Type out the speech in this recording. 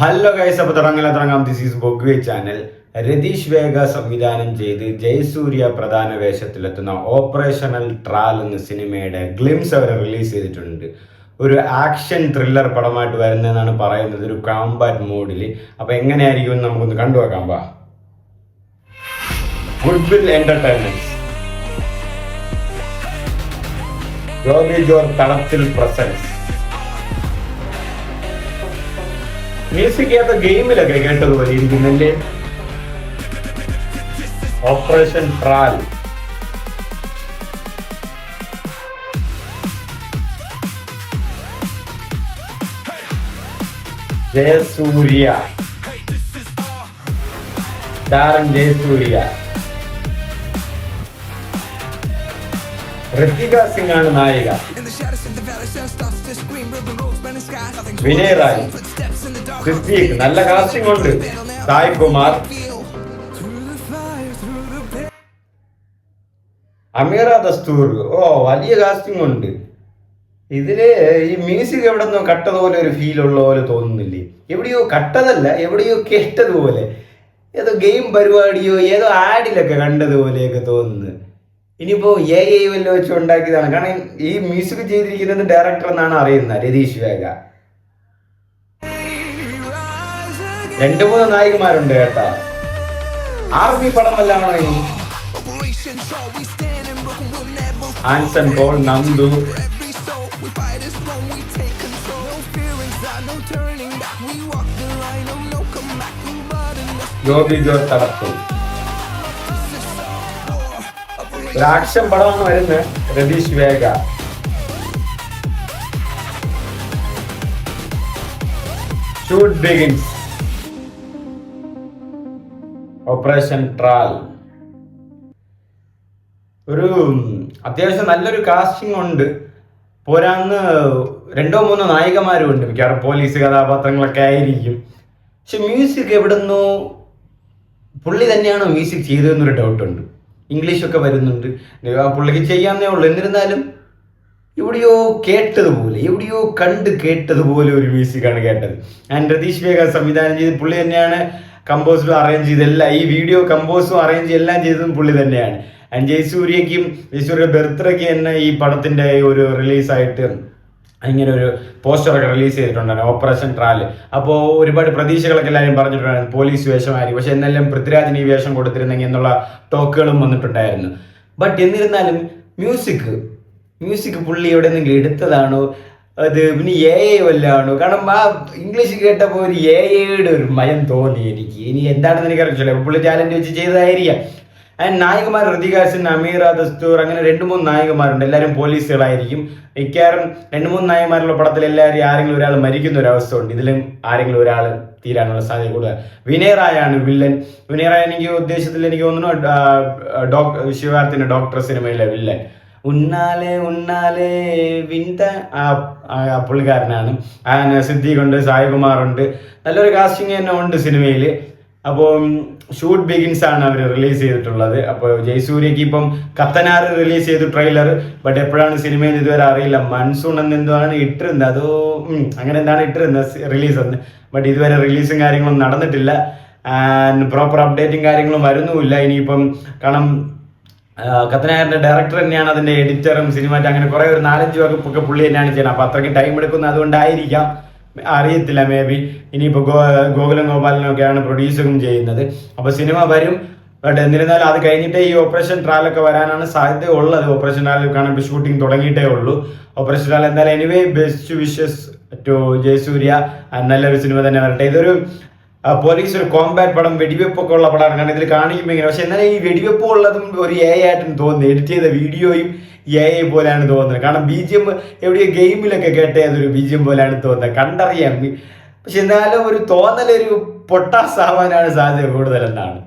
Hello guys, അപ്പോൾ തുടങ്ങാം. This is ബൊഗ്വേ ചാനൽ. രതീഷ് വേഗ സംവിധാനം ചെയ്ത് ജയസൂര്യ പ്രധാന വേഷത്തിലെത്തുന്ന ഓപ്പറേഷണൽ ട്രാൽ എന്ന സിനിമയുടെ ഗ്ലിംസ് അവർ റിലീസ് ചെയ്തിട്ടുണ്ട്. ഒരു ആക്ഷൻ ത്രില്ലർ പടമായിട്ട് വരുന്നതെന്നാണ് പറയുന്നത്, ഒരു കോംബാറ്റ് മോഡിൽ. അപ്പോൾ എങ്ങനെയായിരിക്കും എന്ന് നമുക്കൊന്ന് കണ്ടുവെക്കാം. Goodwill entertainment, Joby George Thalathil presents. Music ഏത ഗെയിമിലൊക്കെ കേട്ടതുപോലെ ഇരിക്കുന്നല്ലേ. ഓപ്പറേഷൻ ട്രാൽ, ജയസൂര്യ, താരം ജയസൂര്യ. ഋതിക സിംഗ് ആണ് നായിക. വിനയ് റായ്, സിദ്ദീഖ്, നല്ല കാസ്റ്റിംഗ് ഉണ്ട്. സായ് കുമാർ, അമീറ ദസ്തൂർ. വലിയ കാസ്റ്റിംഗ് ഉണ്ട് ഇതില്. ഈ മ്യൂസിക് എവിടെ നിന്നോ കട്ടതുപോലെ ഒരു ഫീൽ ഉള്ള പോലെ തോന്നുന്നില്ലേ? എവിടെയോ കട്ടതല്ല, എവിടെയോ കേട്ടതുപോലെ, ഏതോ ഗെയിം പരിപാടിയോ ഏതോ ആഡിലൊക്കെ കണ്ടതുപോലെയൊക്കെ തോന്നുന്നു. ഇനിയിപ്പോ AI വല്ലതും വെച്ച് ഉണ്ടാക്കിയതാണ്. കാരണം ഈ മ്യൂസിക് ചെയ്തിരിക്കുന്നത് ഡയറക്ടർ എന്നാണ് അറിയുന്നത്, രതീഷ് വേഗ. 2-3 നായികമാരുണ്ട് കേട്ടാ. ആർമി പടം വല്ലാണോ ഇനി? ആൻസൺ പോൾ, നന്ദു, ജോബി ജോർ തടത്തിൽ. ഒരു ആക്ഷൻ പടമാണ് വരുന്നത്, രതീഷ് വേഗ. Shoot begins, operation Tral. ഒരു അത്യാവശ്യം നല്ലൊരു കാസ്റ്റിംഗ് ഉണ്ട്. പോരാന്ന് 2-3 നായികമാരും ഉണ്ട്. മിക്കവാറും പോലീസ് കഥാപാത്രങ്ങളൊക്കെ ആയിരിക്കും. പക്ഷെ മ്യൂസിക് എവിടുന്നോ പുള്ളി തന്നെയാണോ മ്യൂസിക് ചെയ്തതെന്നൊരു ഡൗട്ടുണ്ട്. ഇംഗ്ലീഷൊക്കെ വരുന്നുണ്ട്, പുള്ളിക്ക് ചെയ്യാന്നേ ഉള്ളൂ. എന്നിരുന്നാലും എവിടെയോ കേട്ടതുപോലെ, എവിടെയോ കേട്ടതുപോലെ ഒരു മ്യൂസിക്കാണ് കേട്ടത്. ആൻഡ് രതീഷ് വേഗ സംവിധാനം ചെയ്ത് പുള്ളി തന്നെയാണ് കമ്പോസും അറേഞ്ച് ചെയ്തെല്ലാം. ഈ വീഡിയോ കമ്പോസും അറേഞ്ച് എല്ലാം ചെയ്തതും പുള്ളി തന്നെയാണ്. ആൻഡ് ജയസൂര്യ ബർത്ത്ഡേക്ക് തന്നെ ഈ പടത്തിന്റെ ഒരു റിലീസായിട്ട് ഇങ്ങനെ ഒരു പോസ്റ്ററൊക്കെ റിലീസ് ചെയ്തിട്ടുണ്ടായിരുന്നു, ഓപ്പറേഷൻ ട്രാൽ. അപ്പോൾ ഒരുപാട് പ്രതീക്ഷകളൊക്കെ എല്ലാവരും പറഞ്ഞിട്ടുണ്ടായിരുന്നു പോലീസ് വേഷമായിരിക്കും. പക്ഷെ എന്നെല്ലാം പൃഥ്വിരാജിന് ഈ വേഷം കൊടുത്തിരുന്നെങ്കിൽ എന്നുള്ള ടോക്കുകളും വന്നിട്ടുണ്ടായിരുന്നു. ബട്ട് എന്നിരുന്നാലും മ്യൂസിക് പുള്ളി എവിടെ നിന്നെങ്കിലും എടുത്തതാണോ, അത് പിന്നെ AI വല്ലാണോ? കാരണം ആ ഇംഗ്ലീഷ് കേട്ടപ്പോൾ ഒരു AI ഒരു മയം തോന്നി എനിക്ക്. ഇനി എന്താണെന്ന് എനിക്കറിയില്ല, പുള്ളി ടാലന്റ് വെച്ച് ചെയ്തതായിരിക്കാം. ആൻഡ് നായികമാർ ഋതിക സിംഗ്, അമീറ ദസ്തൂർ, അങ്ങനെ 2-3 നായികമാരുണ്ട്. എല്ലാവരും പോലീസുകളായിരിക്കും. മിക്കവാറും 2-3 നായികമാരുള്ള പടത്തിൽ എല്ലാവരും ആരെങ്കിലും ഒരാൾ മരിക്കുന്ന ഒരു അവസ്ഥ ഉണ്ട്. ഇതിലും ആരെങ്കിലും ഒരാൾ തീരാനുള്ള സാധ്യത കൂടുതൽ. വിനയ് റായ് ആണ് വില്ലൻ. വിനയ് റായ് എനിക്ക് തോന്നുന്നു ശിവകാർത്തിൻ്റെ ഡോക്ടർ സിനിമയിലെ വില്ലൻ. ഉന്നാലെ വിന്ത പുള്ളിക്കാരനാണ്. സിദ്ദീഖ് ഉണ്ട്, സായ് കുമാർ ഉണ്ട്. നല്ലൊരു കാസ്റ്റിംഗ് തന്നെ ഉണ്ട് സിനിമയിൽ. അപ്പോൾ ഷൂട്ട് ബിഗിൻസ് ആണ് അവർ റിലീസ് ചെയ്തിട്ടുള്ളത്. അപ്പോൾ ജയസൂര്യക്ക് ഇപ്പം കത്തനാർ റിലീസ് ചെയ്തു ട്രെയിലർ. ബട്ട് എപ്പോഴാണ് സിനിമയിൽ ഇതുവരെ അറിയില്ല. മൺസൂൺ എന്താണ് ഇട്ടിരുന്നത്, അതോ അങ്ങനെ എന്താണ് ഇട്ടിരുന്നത് റിലീസ് എന്ന്. ബട്ട് ഇതുവരെ റിലീസും കാര്യങ്ങളൊന്നും നടന്നിട്ടില്ല. ആൻഡ് പ്രോപ്പർ അപ്ഡേറ്റും കാര്യങ്ങളും വരുന്നുമില്ല. ഇനിയിപ്പം കാരണം കത്തനായറിന്റെ ഡയറക്ടർ തന്നെയാണ് അതിന്റെ എഡിറ്ററും സിനിമാറ്റും, അങ്ങനെ കുറെ ഒരു 4-5 വകുപ്പൊക്കെ പുള്ളി തന്നെയാണ് ചെയ്യുന്നത്. അപ്പൊ അത്രയ്ക്ക് ടൈം എടുക്കുന്നത് അതുകൊണ്ടായിരിക്കാം, അറിയത്തില്ല. മേ ബി ഇനിയിപ്പോൾ ഗോകുലം ഗോപാലനൊക്കെയാണ് പ്രൊഡ്യൂസറും ചെയ്യുന്നത്. അപ്പോൾ സിനിമ വരും. ബട്ട് എന്നിരുന്നാലും അത് കഴിഞ്ഞിട്ടേ ഈ ഓപ്പറേഷൻ ട്രാലൊക്കെ വരാനാണ് സാധ്യത ഉള്ളത്. ഓപ്പറേഷൻ ട്രാലൊക്കെയാണ് ഇപ്പോൾ ഷൂട്ടിംഗ് തുടങ്ങിയിട്ടേ ഉള്ളൂ. ഓപ്പറേഷൻ ട്രാൽ എന്തായാലും anyway best wishes to Jayasurya. നല്ലൊരു സിനിമ തന്നെ വരട്ടെ. ഇതൊരു പോലീസ് ഒരു കോമ്പാറ്റ് പടം, വെടിവെപ്പൊക്കെ ഉള്ള പടമാണ്. കാരണം ഇതിൽ കാണിക്കുമ്പോൾ ഇങ്ങനെ. പക്ഷെ എന്നാലും ഈ വെടിവെപ്പ് ഉള്ളതും ഒരു AI ആയിട്ടും തോന്നുന്നു. എഡിറ്റ് ചെയ്ത വീഡിയോയും AI പോലെയാണ് തോന്നുന്നത്. കാരണം BGM എവിടെയോ ഗെയിമിലൊക്കെ കേട്ട അതൊരു BGM പോലെയാണ് തോന്നുന്നത്, കണ്ടറിയാം. പക്ഷെ എന്നാലും ഒരു തോന്നലൊരു പൊട്ടാസാവാനാണ് സാധ്യത കൂടുതലെന്നാണ്.